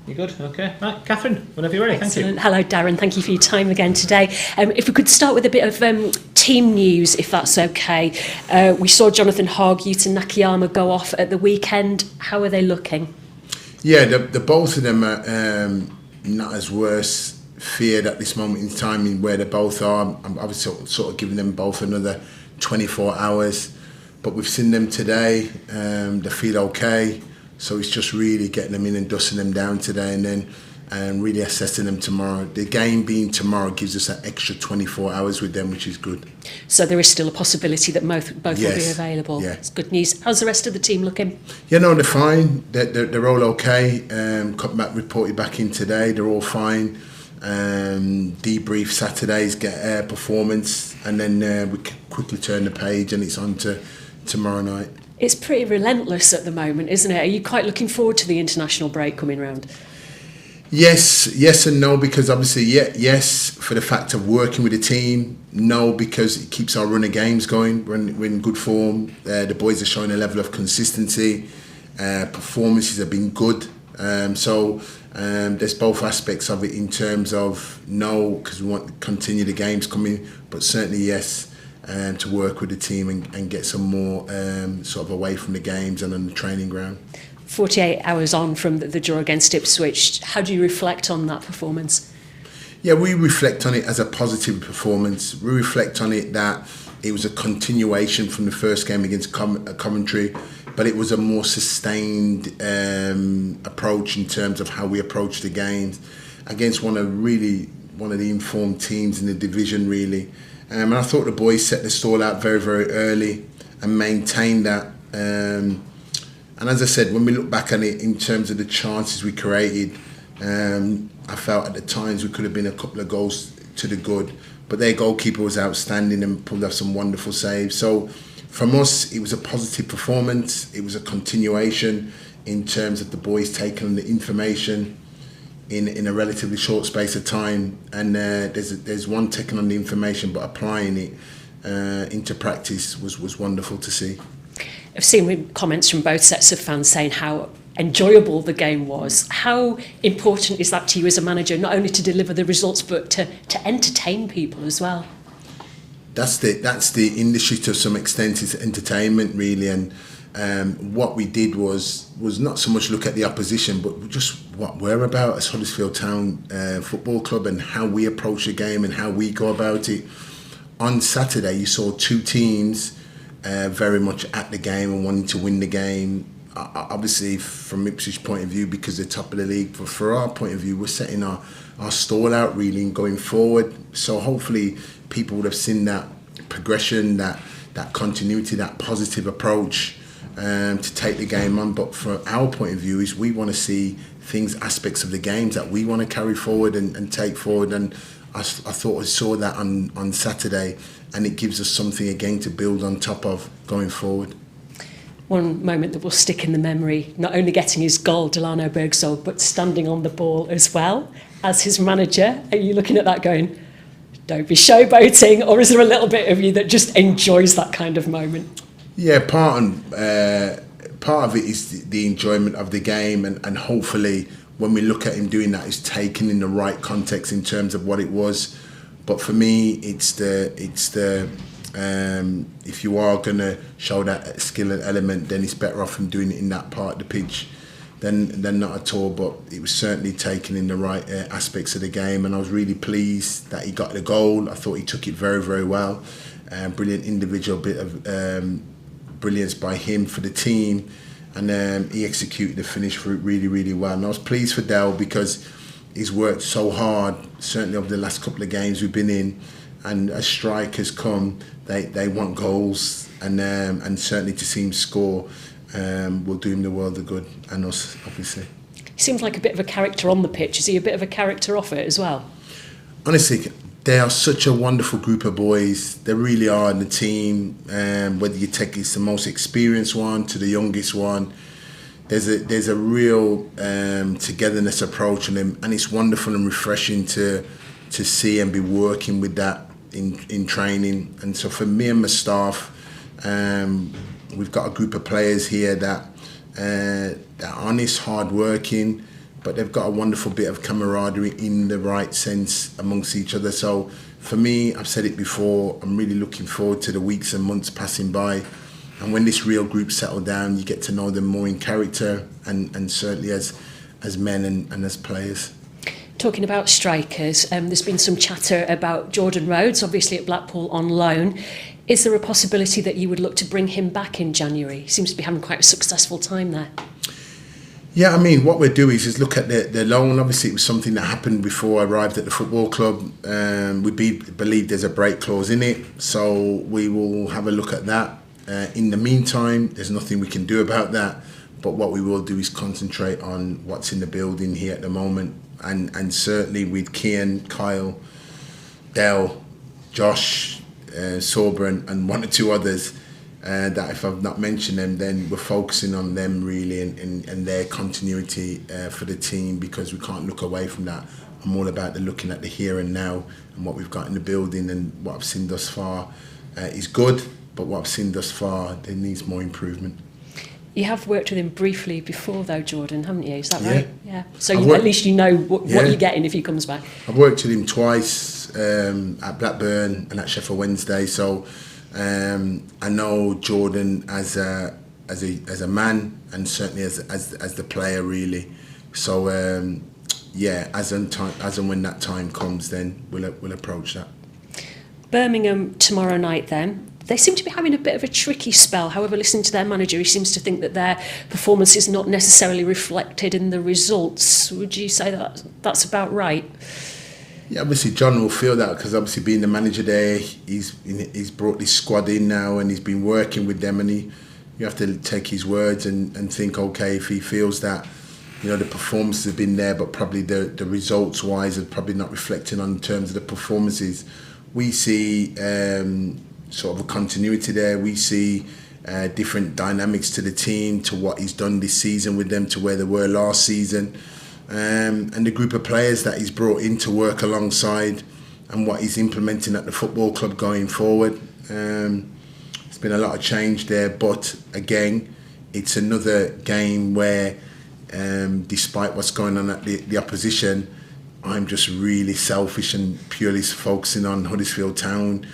You good? Okay. Right, Catherine, whenever you're ready. Excellent. Thank you. Hello, Darren. Thank you for your time again today. If we could start with a bit of team news, if that's okay. We saw Jonathan Hargute and Nakayama go off at the weekend. How are they looking? Yeah, the both of them are not as worse feared at this moment in time in where they both are. I was sort of giving them both another 24 hours. But we've seen them today. They feel okay. So it's just really getting them in and dusting them down today and then really assessing them tomorrow. The game being tomorrow gives us an extra 24 hours with them, which is good. So there is still a possibility that both will be available. Yeah. It's good news. How's the rest of the team looking? Yeah, no, they're fine. They're all okay. Reported back in today. They're all fine. Debrief Saturday's performance, and then we quickly turn the page and it's on to tomorrow night. It's pretty relentless at the moment, isn't it? Are you quite looking forward to the international break coming round? Yes and no, because obviously, yes, for the fact of working with the team. No, because it keeps our run of games going. We're in good form. The boys are showing a level of consistency. Performances have been good. So there's both aspects of it in terms of no, because we want to continue the games coming, but certainly yes, to work with the team and get some more sort of away from the games and on the training ground. 48 hours on from the draw against Ipswich, how do you reflect on that performance? Yeah, we reflect on it as a positive performance. We reflect on it that it was a continuation from the first game against Coventry, but it was a more sustained approach in terms of how we approach the games against one of the informed teams in the division, really. And I thought the boys set the stall out very, very early and maintained that. And as I said, when we look back at it in terms of the chances we created, I felt at the times we could have been a couple of goals to the good. But their goalkeeper was outstanding and pulled off some wonderful saves. So from us, it was a positive performance. It was a continuation in terms of the boys taking the information in a relatively short space of time, and there's one taking on the information but applying it into practice was wonderful to see. I've seen comments from both sets of fans saying how enjoyable the game was. How important is that to you as a manager, not only to deliver the results but to entertain people as well? That's the industry to some extent, is entertainment really, and what we did was not so much look at the opposition, but just what we're about as Huddersfield Town Football Club and how we approach the game and how we go about it. On Saturday, you saw two teams very much at the game and wanting to win the game. Obviously, from Ipswich point of view, because they're top of the league, but for our point of view, we're setting our stall out really and going forward. So hopefully, people would have seen that progression, that continuity, that positive approach. To take the game on, but from our point of view is we want to see aspects of the games that we want to carry forward and take forward, and I thought I saw that on Saturday, and it gives us something again to build on top of going forward. One moment that will stick in the memory, not only getting his goal, Delano Bergsold, but standing on the ball as well as his manager. Are you looking at that going, don't be showboating, or is there a little bit of you that just enjoys that kind of moment? Yeah, part of it is the enjoyment of the game, and hopefully when we look at him doing that, it's taken in the right context in terms of what it was. But for me, it's the if you are going to show that skill element, then it's better off him doing it in that part of the pitch than not at all. But it was certainly taken in the right aspects of the game, and I was really pleased that he got the goal. I thought he took it very, very well. Brilliant individual bit of brilliance by him for the team, and he executed the finish for it really, really well. And I was pleased for Dell because he's worked so hard, certainly over the last couple of games we've been in, and as strikers come, they want goals, and certainly to see him score will do him the world of good, and us obviously. He seems like a bit of a character on the pitch. Is he a bit of a character off it as well? Honestly, they are such a wonderful group of boys. They really are in the team. Whether you take it's the most experienced one to the youngest one, there's a real togetherness approach in them, and it's wonderful and refreshing to see and be working with that in training. And so for me and my staff, we've got a group of players here that are honest, hard working, but they've got a wonderful bit of camaraderie in the right sense amongst each other. So for me, I've said it before, I'm really looking forward to the weeks and months passing by. And when this real group settle down, you get to know them more in character and certainly as men and as players. Talking about strikers, there's been some chatter about Jordan Rhodes, obviously at Blackpool on loan. Is there a possibility that you would look to bring him back in January? He seems to be having quite a successful time there. Yeah, I mean, what we'll do is look at the loan. Obviously, it was something that happened before I arrived at the football club. We believe there's a break clause in it, so we will have a look at that. In the meantime, there's nothing we can do about that, but what we will do is concentrate on what's in the building here at the moment, and certainly with Kian, Kyle, Dell, Josh, Sorber and one or two others, that if I've not mentioned them, then we're focusing on them really and their continuity for the team, because we can't look away from that. I'm all about looking at the here and now and what we've got in the building, and what I've seen thus far is good, but what I've seen thus far, there needs more improvement. You have worked with him briefly before though, Jordan, haven't you? Is that right? Yeah. So at least you know what you're getting if he comes back. I've worked with him twice at Blackburn and at Sheffield Wednesday, so I know Jordan as a man, and certainly as the player really. So as and when that time comes, then we'll approach that. Birmingham tomorrow night then. They seem to be having a bit of a tricky spell. However, listening to their manager, he seems to think that their performance is not necessarily reflected in the results. Would you say that that's about right? Yeah, obviously John will feel that, because obviously being the manager there, he's brought this squad in now and he's been working with them, and you have to take his words and think, okay, if he feels that, you know, the performances have been there, but probably the results wise are probably not reflecting on terms of the performances. We see sort of a continuity there. We see different dynamics to the team, to what he's done this season with them, to where they were last season. And the group of players that he's brought in to work alongside, and what he's implementing at the football club going forward. There's been a lot of change there, but again, it's another game where, despite what's going on at the opposition, I'm just really selfish and purely focusing on Huddersfield Town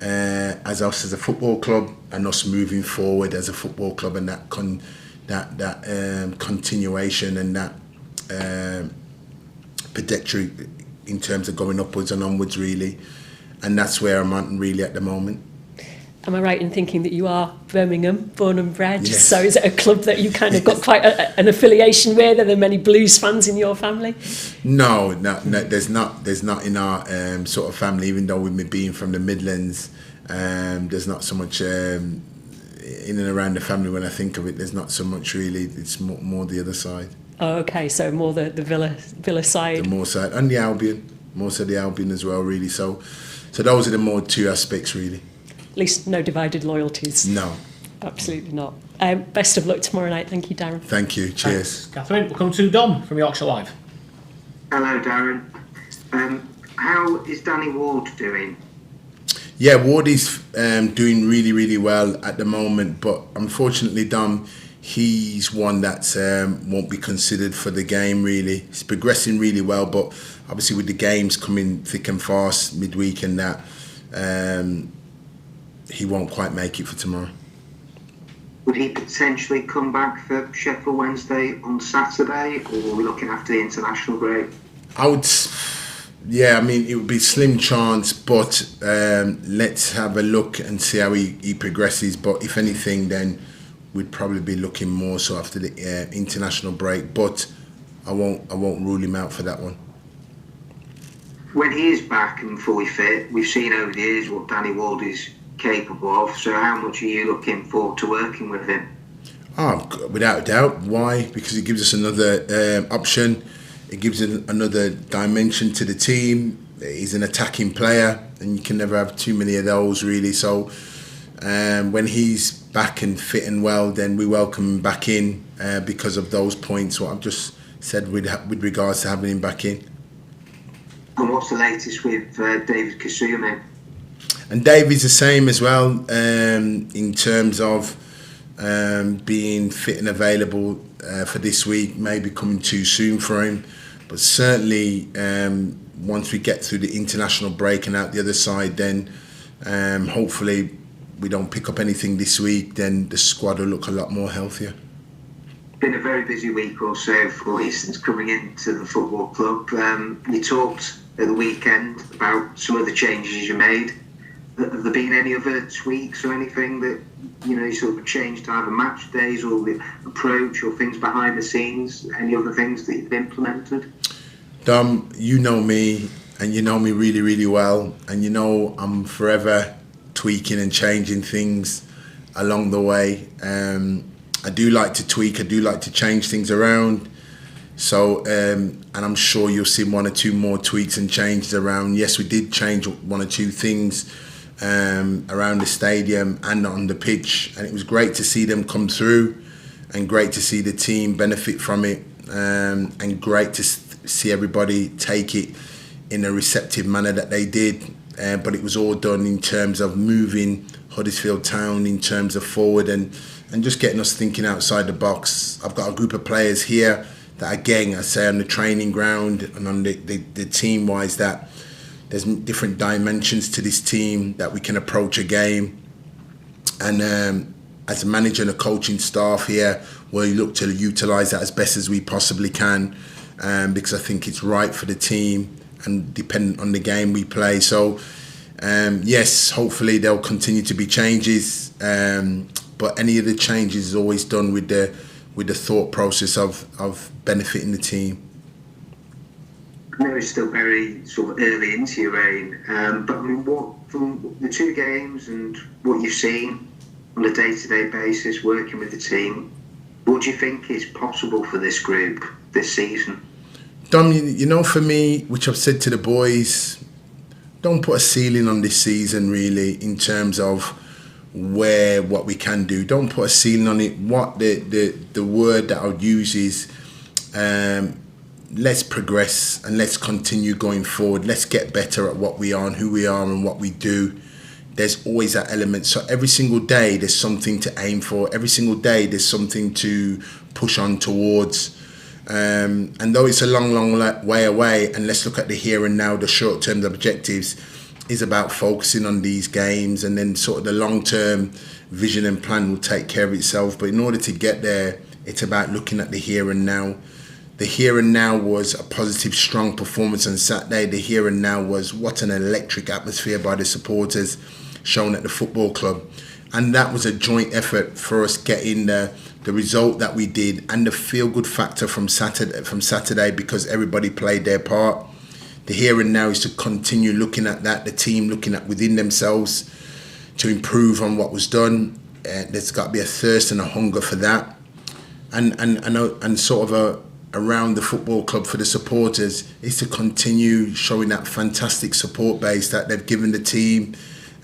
as us as a football club, and us moving forward as a football club, and that continuation and that trajectory in terms of going upwards and onwards really, and that's where I'm at really at the moment. Am I right in thinking that you are Birmingham born and bred? Yes. So is it a club that you kind of got quite an affiliation with? Are there many Blues fans in your family? No, there's not in our sort of family, even though with me being from the Midlands, there's not so much in and around the family. When I think of it, there's not so much really. It's more the other side. Oh, okay, so more the Villa side. The more side, and the Albion, more so the Albion as well, really. So those are the more two aspects, really. At least no divided loyalties. No. Absolutely not. Best of luck tomorrow night. Thank you, Darren. Thank you. Cheers. Thanks, Catherine. We'll come to Dom from Yorkshire Live. Hello, Darren. How is Danny Ward doing? Yeah, Ward is doing really, really well at the moment, but unfortunately, Dom, he's one that won't be considered for the game, really. He's progressing really well, but obviously with the games coming thick and fast midweek and that, he won't quite make it for tomorrow. Would he potentially come back for Sheffield Wednesday on Saturday, or are we looking after the international break? I would, yeah, I mean, it would be slim chance, but let's have a look and see how he progresses. But if anything, then we'd probably be looking more so after the international break. But I won't rule him out for that one. When he is back and fully fit, we've seen over the years what Danny Ward is capable of. So how much are you looking forward to working with him? Oh, without a doubt. Why? Because it gives us another option. It gives it another dimension to the team. He's an attacking player, and you can never have too many of those, really. So when he's back and fit and well, then we welcome him back in because of those points, what I've just said with regards to having him back in. And what's the latest with David Kasumi? And David's the same as well in terms of being fit and available for this week may be coming too soon for him. But certainly, once we get through the international break and out the other side, then hopefully we don't pick up anything this week, then the squad will look a lot more healthier. Been a very busy week or so for you since coming into the football club. You talked at the weekend about some of the changes you made. Have there been any other tweaks or anything that you sort of changed, either match days or the approach or things behind the scenes? Any other things that you've implemented? Dom, you know me, and you know me really, really well, and you know I'm forever tweaking and changing things along the way. I do like to tweak, I do like to change things around. So, and I'm sure you'll see one or two more tweaks and changes around. Yes, we did change one or two things around the stadium and on the pitch, and it was great to see them come through and great to see the team benefit from it, and great to see everybody take it in a receptive manner that they did. But it was all done in terms of moving Huddersfield Town in terms of forward and just getting us thinking outside the box. I've got a group of players here that, again, I say on the training ground and on the team-wise, that there's different dimensions to this team that we can approach a game. And as a manager and a coaching staff here, we look to utilise that as best as we possibly can, because I think it's right for the team and dependent on the game we play. So, yes, hopefully there'll continue to be changes. But any of the changes is always done with the thought process of benefiting the team. I know it's still very sort of early into your reign, but I mean, from the two games and what you've seen on a day-to-day basis working with the team, what do you think is possible for this group this season? Dom, for me, which I've said to the boys, don't put a ceiling on this season really in terms of what we can do. Don't put a ceiling on it. What the word that I would use is let's progress and let's continue going forward. Let's get better at what we are and who we are and what we do. There's always that element. So every single day there's something to aim for. Every single day there's something to push on towards. And though it's a long, long way away, and let's look at the here and now, the short-term objectives is about focusing on these games, and then sort of the long-term vision and plan will take care of itself. But in order to get there, it's about looking at the here and now. The here and now was a positive, strong performance on Saturday. The here and now was what an electric atmosphere by the supporters shown at the football club. And that was a joint effort for us getting the result that we did and the feel-good factor from Saturday because everybody played their part. The here and now is to continue looking at that, the team looking at within themselves to improve on what was done. There's got to be a thirst and a hunger for that. And sort of around the football club for the supporters is to continue showing that fantastic support base that they've given the team.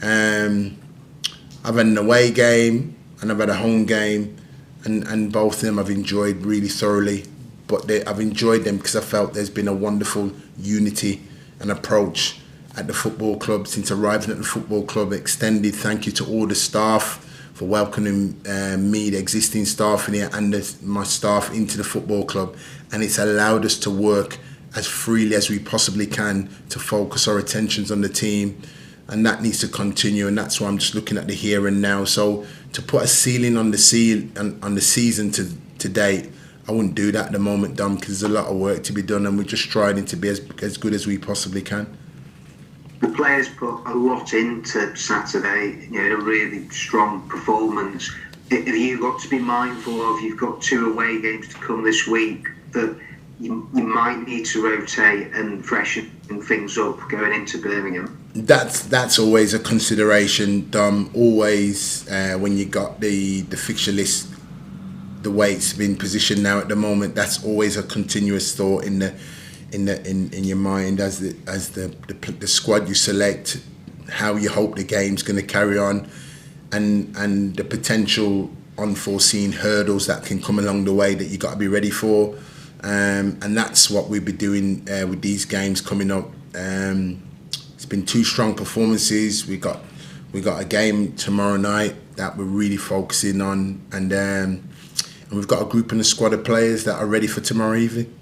I've had an away game and I've had a home game, and both of them I've enjoyed really thoroughly. But I've enjoyed them because I felt there's been a wonderful unity and approach at the football club since arriving at the football club. Extended thank you to all the staff for welcoming me, the existing staff in here, and my staff into the football club. And it's allowed us to work as freely as we possibly can to focus our attentions on the team. And that needs to continue, and that's why I'm just looking at the here and now. So to put a ceiling on the season to date, I wouldn't do that at the moment, Dom, because there's a lot of work to be done, and we're just trying to be as good as we possibly can. The players put a lot into Saturday, a really strong performance. Have you got to be mindful of, you've got 2 away games to come this week, that you might need to rotate and freshen things up going into Birmingham? That's always a consideration, Dom. Always when you got the fixture list, the way it's been positioned now at the moment, that's always a continuous thought in your mind as the squad you select, how you hope the game's going to carry on, and the potential unforeseen hurdles that can come along the way that you got to be ready for, and that's what we'll be doing with these games coming up. It's been 2 strong performances. We got a game tomorrow night that we're really focusing on, and we've got a group and a squad of players that are ready for tomorrow evening.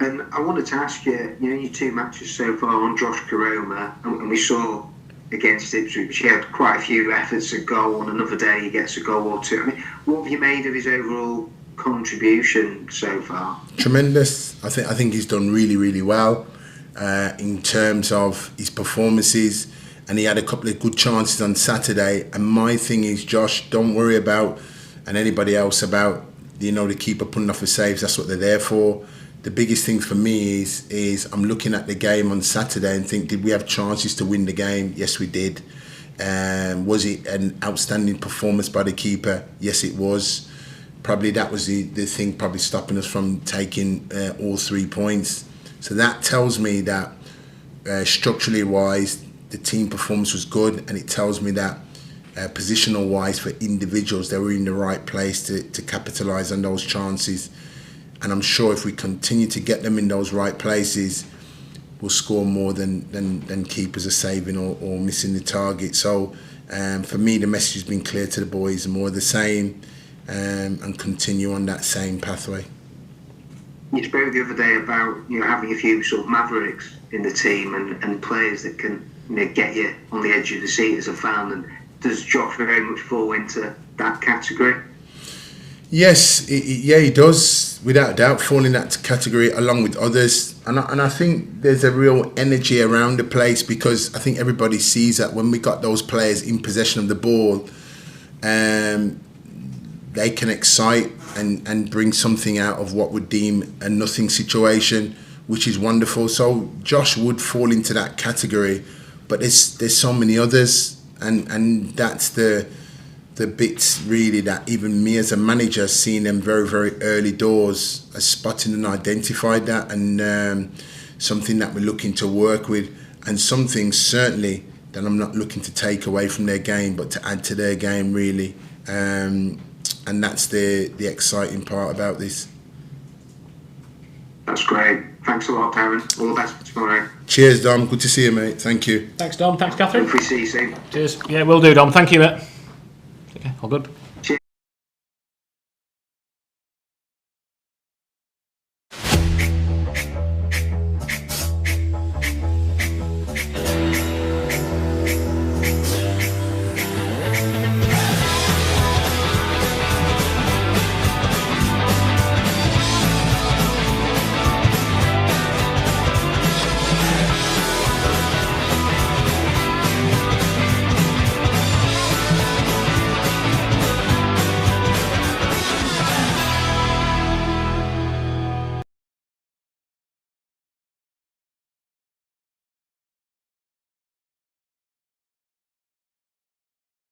And I wanted to ask you, your 2 matches so far on Josh Koroma, and we saw against Ipswich, he had quite a few efforts at goal, and another day he gets a goal or two. I mean, what have you made of his overall contribution so far? Tremendous. I think he's done really, really well in terms of his performances, and he had a couple of good chances on Saturday. And my thing is, Josh, don't worry about, and anybody else about, the keeper putting off his saves. That's what they're there for. The biggest thing for me is I'm looking at the game on Saturday and think, did we have chances to win the game? Yes, we did. Was it an outstanding performance by the keeper? Yes, it was. Probably that was the thing probably stopping us from taking all 3 points. So that tells me that structurally wise, the team performance was good, and it tells me that positional wise for individuals, they were in the right place to capitalise on those chances. And I'm sure if we continue to get them in those right places, we'll score more than keepers are saving or missing the target. So for me, the message has been clear to the boys: more of the same, and continue on that same pathway. You spoke the other day about having a few sort of mavericks in the team and players that can get you on the edge of the seat as a fan. And does Josh very much fall into that category? Yes, he does, without a doubt, fall in that category along with others. And I think there's a real energy around the place, because I think everybody sees that when we got those players in possession of the ball, they can excite and bring something out of what would deem a nothing situation, which is wonderful. So Josh would fall into that category, but there's so many others, and that's the bits really that even me as a manager, seeing them very, very early doors, has spotted and identified that, and something that we're looking to work with, and something certainly that I'm not looking to take away from their game, but to add to their game really. And that's the exciting part about this. That's great. Thanks a lot, Darren. All the best for tomorrow. Cheers, Dom. Good to see you, mate. Thank you. Thanks, Dom. Thanks, Catherine. Hope we see you soon. Cheers. Yeah, will do, Dom. Thank you, mate. Okay, all good.